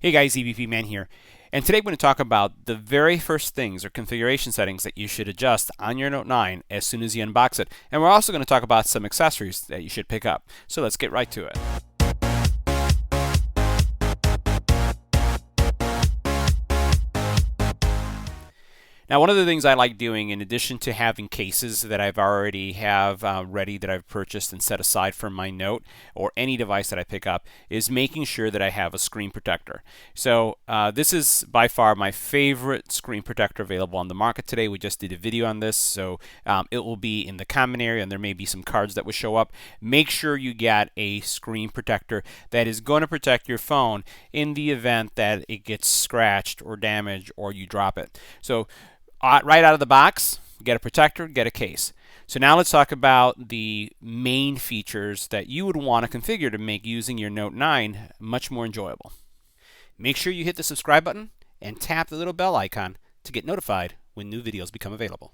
Hey guys, EBPMAN here. And today we're going to talk about the very first things or configuration settings that you should adjust on your Note 9 as soon as you unbox it. And we're also going to talk about some accessories that you should pick up. So let's get right to it. Now, one of the things I like doing, in addition to having cases that I've already have ready that I've purchased and set aside for my Note or any device that I pick up, is making sure that I have a screen protector. So this is by far my favorite screen protector available on the market today. We just did a video on this, so it will be in the comment area, and there may be some cards that will show up. Make sure you get a screen protector that is going to protect your phone in the event that it gets scratched or damaged or you drop it. So right out of the box, get a protector, get a case. So now let's talk about the main features that you would want to configure to make using your Note 9 much more enjoyable. Make sure you hit the subscribe button and tap the little bell icon to get notified when new videos become available.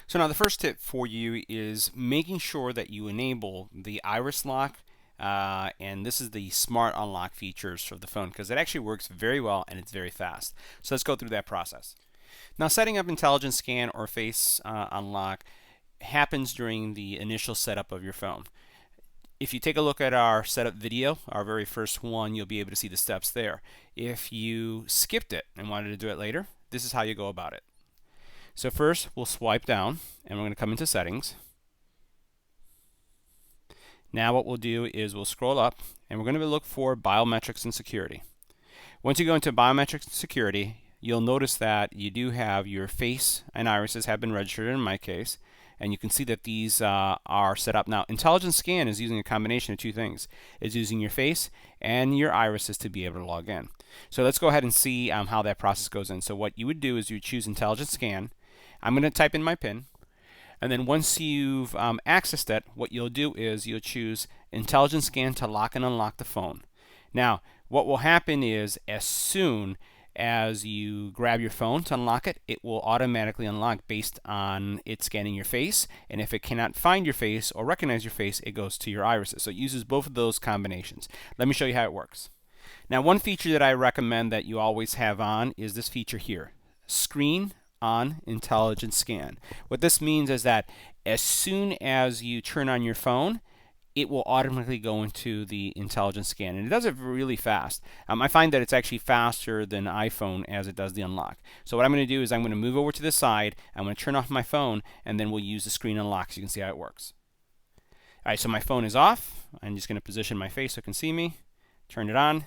So now the first tip for you is making sure that you enable the iris lock, and this is the smart unlock features for the phone, because it actually works very well and it's very fast. So let's go through that process. Now, setting up intelligent scan or face unlock happens during the initial setup of your phone. If you take a look at our setup video, our very first one, you'll be able to see the steps there. If you skipped it and wanted to do it later, this is how you go about it. So first, we'll swipe down and we're going to come into settings. Now what we'll do is we'll scroll up and we're going to look for biometrics and security. Once you go into biometrics and security, you'll notice that you do have your face and irises have been registered in my case, and you can see that these are set up. Now, intelligent scan is using a combination of two things. It's using your face and your irises to be able to log in. So let's go ahead and see how that process goes in. So what you would do is you choose intelligent scan. I'm going to type in my PIN, and then once you've accessed it, what you'll do is you'll choose intelligent scan to lock and unlock the phone. Now, what will happen is as soon as you grab your phone to unlock it, it will automatically unlock based on it scanning your face, and if it cannot find your face or recognize your face, it goes to your irises. So it uses both of those combinations. Let me show you how it works. Now, one feature that I recommend that you always have on is this feature here, Screen on Intelligent Scan. What this means is that as soon as you turn on your phone, it will automatically go into the intelligent scan, and it does it really fast. I find that it's actually faster than iPhone as it does the unlock. So what I'm going to do is I'm going to move over to the side, I'm going to turn off my phone, and then we'll use the screen unlock so you can see how it works. Alright, so my phone is off. I'm just going to position my face so it can see me, turn it on,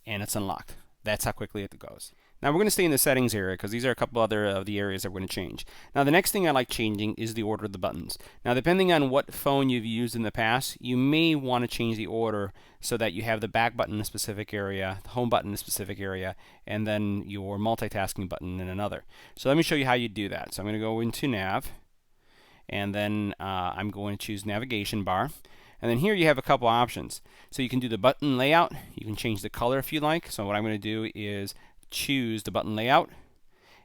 and it's unlocked. That's how quickly it goes. Now we're going to stay in the settings area because these are a couple other of the areas that we're going to change. Now the next thing I like changing is the order of the buttons. Now depending on what phone you've used in the past, you may want to change the order so that you have the back button in a specific area, the home button in a specific area, and then your multitasking button in another. So let me show you how you do that. So I'm going to go into Nav, and then I'm going to choose Navigation Bar. And then here you have a couple options. So you can do the button layout, you can change the color if you like. So what I'm going to do is choose the button layout,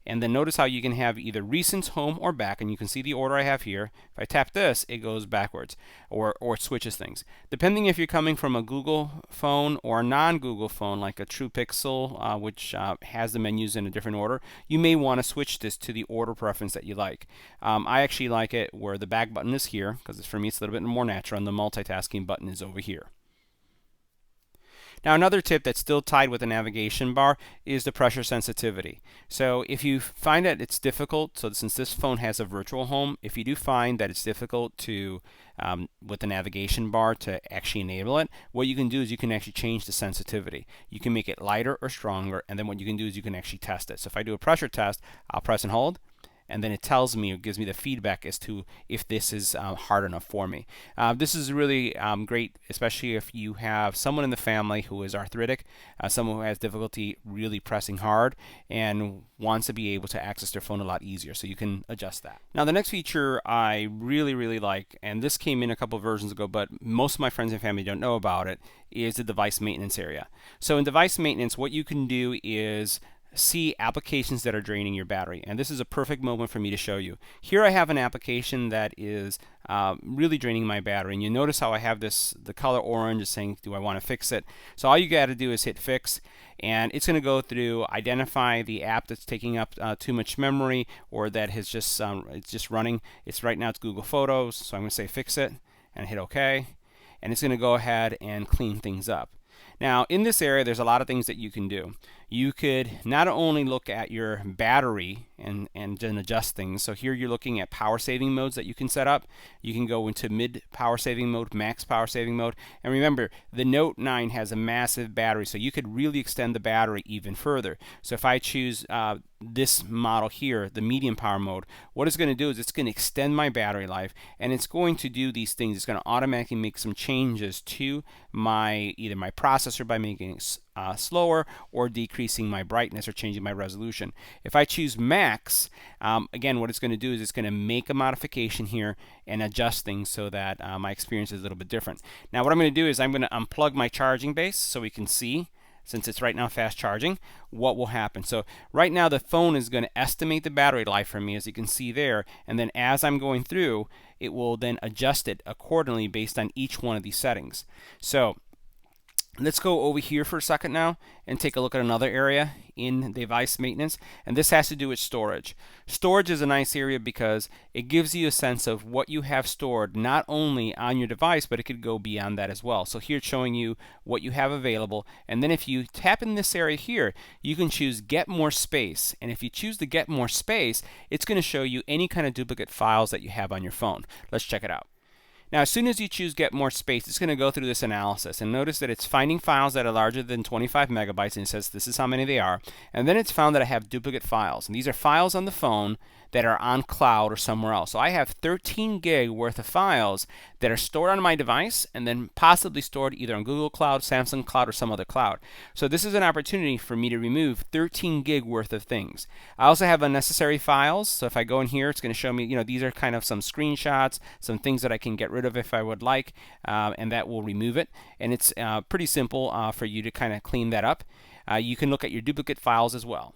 and then notice how you can have either recent, home, or back, and you can see the order I have here. If I tap this, it goes backwards, or it switches things. Depending if you're coming from a Google phone or a non-Google phone like a True Pixel, which has the menus in a different order, you may want to switch this to the order preference that you like. I actually like it where the back button is here, because for me it's a little bit more natural, and the multitasking button is over here. Now another tip that's still tied with the navigation bar is the pressure sensitivity. So if you find that it's difficult, so since this phone has a virtual home, if you do find that it's difficult to, with the navigation bar to actually enable it, what you can do is you can actually change the sensitivity. You can make it lighter or stronger, and then what you can do is you can actually test it. So if I do a pressure test, I'll press and hold, and then it tells me or gives me the feedback as to if this is hard enough for me. This is really great, especially if you have someone in the family who is arthritic, someone who has difficulty really pressing hard and wants to be able to access their phone a lot easier, so you can adjust that. Now the next feature I really like, and this came in a couple of versions ago, but most of my friends and family don't know about it, is the device maintenance area. So in device maintenance, what you can do is see applications that are draining your battery, and this is a perfect moment for me to show you. Here I have an application that is really draining my battery, and you notice how I have the color orange is saying, do I want to fix it? So all you got to do is hit fix, and it's going to go through, identify the app that's taking up too much memory, or that has just it's just running. It's right now it's Google Photos, so I'm going to say fix it and hit OK, and it's going to go ahead and clean things up. Now, in this area, there's a lot of things that you can do. You could not only look at your battery and then adjust things. So here you're looking at power saving modes that you can set up. You can go into mid power saving mode, max power saving mode. And remember, the Note 9 has a massive battery, so you could really extend the battery even further. So if I choose this model here, the medium power mode, what it's going to do is it's going to extend my battery life, and it's going to do these things. It's going to automatically make some changes to either my processor by making it slower, or decreasing my brightness, or changing my resolution. If I choose max, again, what it's going to do is it's going to make a modification here and adjust things so that my experience is a little bit different. Now what I'm going to do is I'm going to unplug my charging base so we can see, since it's right now fast charging, what will happen. So right now the phone is going to estimate the battery life for me, as you can see there, and then as I'm going through, it will then adjust it accordingly based on each one of these settings. So let's go over here for a second now and take a look at another area in device maintenance, and this has to do with storage. Storage is a nice area because it gives you a sense of what you have stored, not only on your device, but it could go beyond that as well. So here it's showing you what you have available, and then if you tap in this area here, you can choose get more space, and if you choose to get more space, it's going to show you any kind of duplicate files that you have on your phone. Let's check it out. Now, as soon as you choose get more space, it's going to go through this analysis, and notice that it's finding files that are larger than 25 megabytes, and it says this is how many they are, and then it's found that I have duplicate files, and these are files on the phone that are on cloud or somewhere else. So I have 13 gig worth of files that are stored on my device and then possibly stored either on Google Cloud, Samsung Cloud, or some other cloud. So this is an opportunity for me to remove 13 gig worth of things. I also have unnecessary files. So if I go in here, it's going to show me, these are kind of some screenshots, some things that I can get rid of if I would like, and that will remove it. And it's pretty simple for you to kind of clean that up. You can look at your duplicate files as well.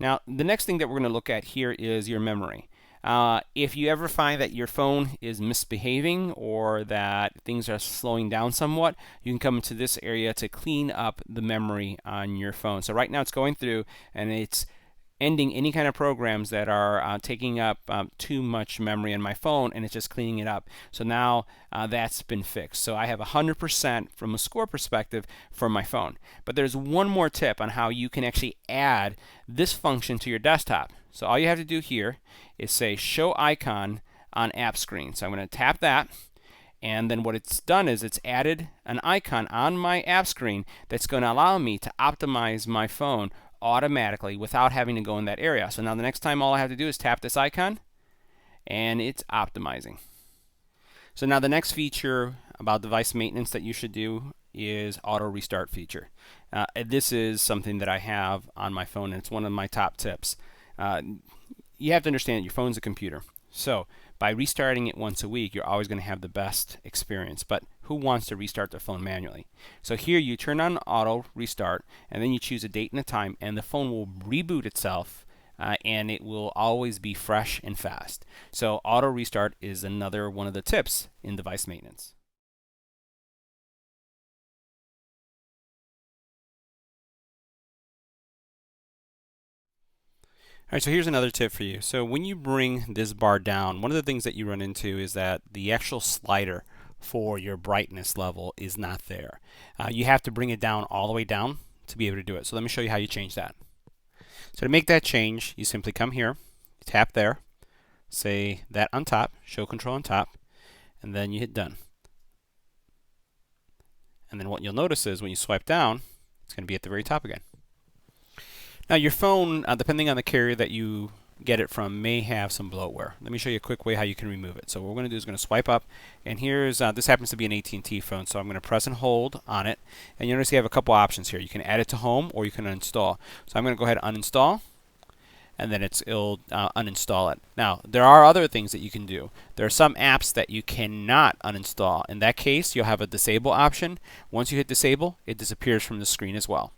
Now, the next thing that we're going to look at here is your memory. If you ever find that your phone is misbehaving or that things are slowing down somewhat, you can come into this area to clean up the memory on your phone. So right now it's going through and it's ending any kind of programs that are taking up too much memory on my phone, and it's just cleaning it up. So now that's been fixed. So I have 100% from a score perspective for my phone. But there's one more tip on how you can actually add this function to your desktop. So all you have to do here is say show icon on app screen. So I'm going to tap that, and then what it's done is it's added an icon on my app screen that's going to allow me to optimize my phone automatically without having to go in that area. So now the next time all I have to do is tap this icon and it's optimizing. So now the next feature about device maintenance that you should do is auto restart feature. This is something that I have on my phone, and it's one of my top tips. You have to understand your phone's a computer. So by restarting it once a week, you're always going to have the best experience. But who wants to restart their phone manually? So here you turn on auto restart, and then you choose a date and a time, and the phone will reboot itself, and it will always be fresh and fast. So auto restart is another one of the tips in device maintenance. All right, so here's another tip for you. So when you bring this bar down, one of the things that you run into is that the actual slider for your brightness level is not there. You have to bring it down all the way down to be able to do it. So let me show you how you change that. So to make that change, you simply come here, tap there, say that on top, show control on top, and then you hit done. And then what you'll notice is when you swipe down, it's going to be at the very top again. Now your phone, depending on the carrier that you get it from, may have some bloatware. Let me show you a quick way how you can remove it. So what we're going to do is going to swipe up, and here's this happens to be an AT&T phone, so I'm going to press and hold on it, and you notice you have a couple options here. You can add it to home, or you can uninstall. So I'm going to go ahead and uninstall, and then it'll uninstall it. Now there are other things that you can do. There are some apps that you cannot uninstall. In that case, you'll have a disable option. Once you hit disable, it disappears from the screen as well.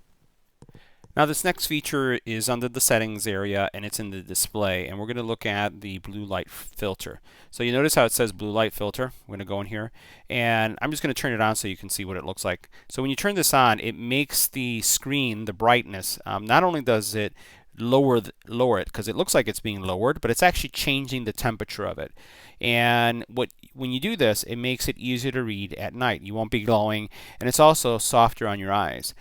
Now this next feature is under the settings area and it's in the display, and we're going to look at the blue light filter. So you notice how it says blue light filter. We're going to go in here and I'm just going to turn it on so you can see what it looks like. So when you turn this on, it makes the screen, the brightness, not only does it lower it because it looks like it's being lowered, but it's actually changing the temperature of it. And when you do this, it makes it easier to read at night. You won't be glowing, and it's also softer on your eyes.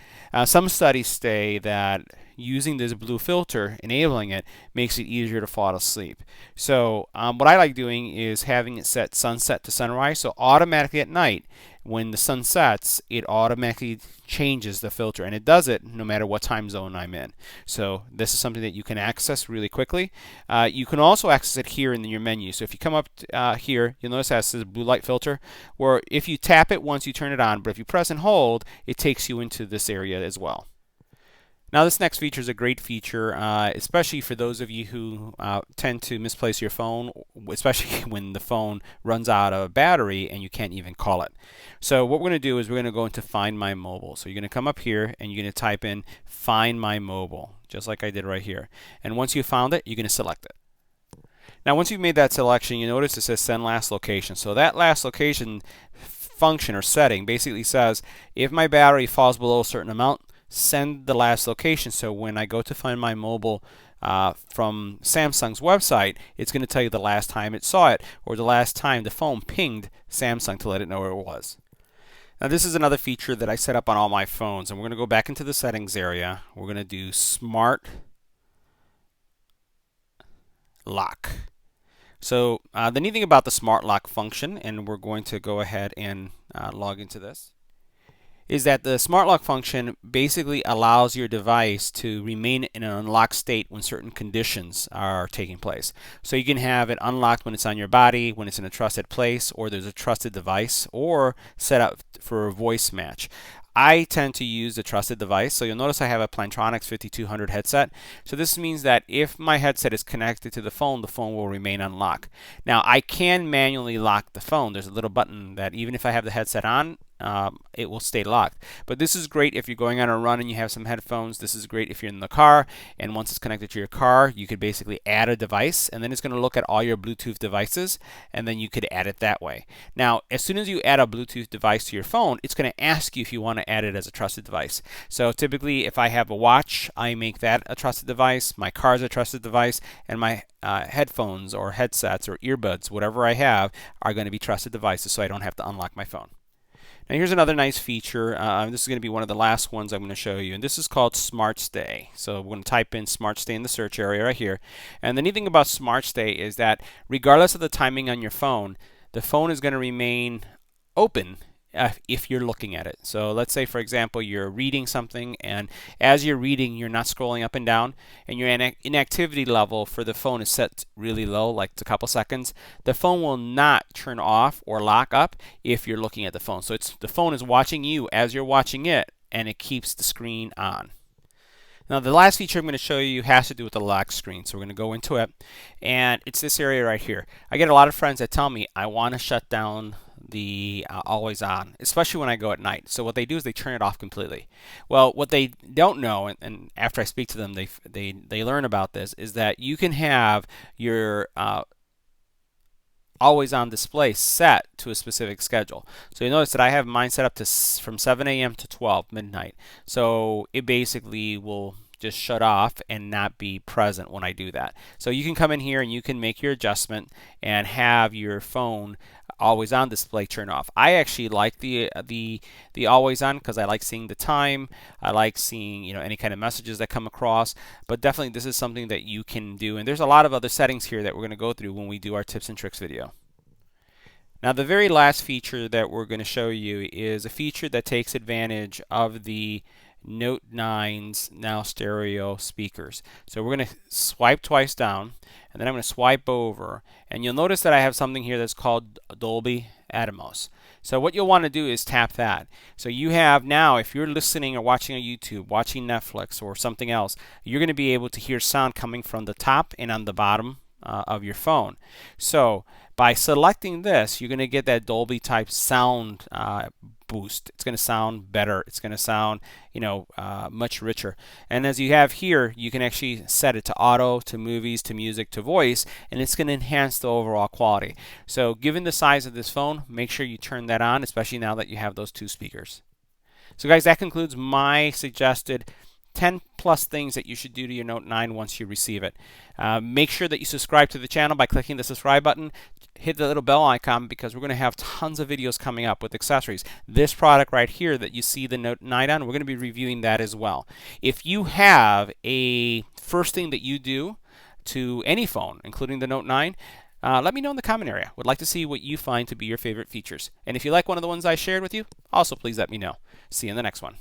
Some studies say that using this blue filter, enabling it, makes it easier to fall asleep. So what I like doing is having it set sunset to sunrise, so automatically at night when the sun sets, it automatically changes the filter, and it does it no matter what time zone I'm in. So this is something that you can access really quickly. You can also access it here in your menu. So if you come up here, you'll notice that it says blue light filter, where if you tap it once you turn it on, but if you press and hold, it takes you into this area as well. Now this next feature is a great feature, especially for those of you who tend to misplace your phone, especially when the phone runs out of battery and you can't even call it. So what we're going to do is we're going to go into Find My Mobile. So you're going to come up here and you're going to type in Find My Mobile, just like I did right here. And once you found it, you're going to select it. Now once you've made that selection, you notice it says Send Last Location. So that last location function or setting basically says if my battery falls below a certain amount, send the last location. So when I go to Find My Mobile from Samsung's website, it's going to tell you the last time it saw it, or the last time the phone pinged Samsung to let it know where it was. Now this is another feature that I set up on all my phones, and we're going to go back into the settings area. We're going to do Smart Lock. So the neat thing about the Smart Lock function, and we're going to go ahead and log into this, is that the smart lock function basically allows your device to remain in an unlocked state when certain conditions are taking place. So you can have it unlocked when it's on your body, when it's in a trusted place, or there's a trusted device, or set up for a voice match. I tend to use the trusted device, so you'll notice I have a Plantronics 5200 headset. So this means that if my headset is connected to the phone will remain unlocked. Now I can manually lock the phone. There's a little button that even if I have the headset on, it will stay locked. But this is great if you're going on a run and you have some headphones. This is great if you're in the car, and once it's connected to your car, you could basically add a device, and then it's going to look at all your Bluetooth devices, and then you could add it that way. Now, as soon as you add a Bluetooth device to your phone, it's going to ask you if you want to add it as a trusted device. So typically, if I have a watch, I make that a trusted device, my car is a trusted device, and my headphones or headsets or earbuds, whatever I have, are going to be trusted devices, so I don't have to unlock my phone. Now here's another nice feature. This is going to be one of the last ones I'm going to show you, and this is called Smart Stay. So we're going to type in Smart Stay in the search area right here. And the neat thing about Smart Stay is that regardless of the timing on your phone, the phone is going to remain open if you're looking at it. So let's say, for example, you're reading something, and as you're reading, you're not scrolling up and down, and your inactivity level for the phone is set really low, like it's a couple seconds. The phone will not turn off or lock up if you're looking at the phone. So the phone is watching you as you're watching it, and it keeps the screen on. Now the last feature I'm going to show you has to do with the lock screen. So we're going to go into it, and it's this area right here. I get a lot of friends that tell me, I want to shut down the always on, especially when I go at night. So what they do is they turn it off completely. Well, what they don't know, and after I speak to them, they learn about this, is that you can have your always on display set to a specific schedule. So you notice that I have mine set up to from 7 a.m. to 12 midnight. So it basically will just shut off and not be present when I do that. So you can come in here and you can make your adjustment and have your phone always on display turn off. I actually like the always on because I like seeing the time. I like seeing any kind of messages that come across. But definitely this is something that you can do, and there's a lot of other settings here that we're going to go through when we do our tips and tricks video. Now the very last feature that we're going to show you is a feature that takes advantage of the Note 9's now stereo speakers. So we're going to swipe twice down, and then I'm going to swipe over, and you'll notice that I have something here that's called Dolby Atmos. So what you'll want to do is tap that. So you have now, if you're listening or watching on YouTube, watching Netflix or something else, you're going to be able to hear sound coming from the top and on the bottom of your phone. So by selecting this, you're going to get that Dolby type sound boost. It's going to sound better. It's going to sound, much richer. And as you have here, you can actually set it to auto, to movies, to music, to voice, and it's going to enhance the overall quality. So given the size of this phone, make sure you turn that on, especially now that you have those 2 speakers. So guys, that concludes my suggested 10 plus things that you should do to your Note 9 once you receive it. Make sure that you subscribe to the channel by clicking the subscribe button. Hit the little bell icon because we're going to have tons of videos coming up with accessories. This product right here that you see the Note 9 on, we're going to be reviewing that as well. If you have a first thing that you do to any phone, including the Note 9, let me know in the comment area. Would like to see what you find to be your favorite features. And if you like one of the ones I shared with you, also please let me know. See you in the next one.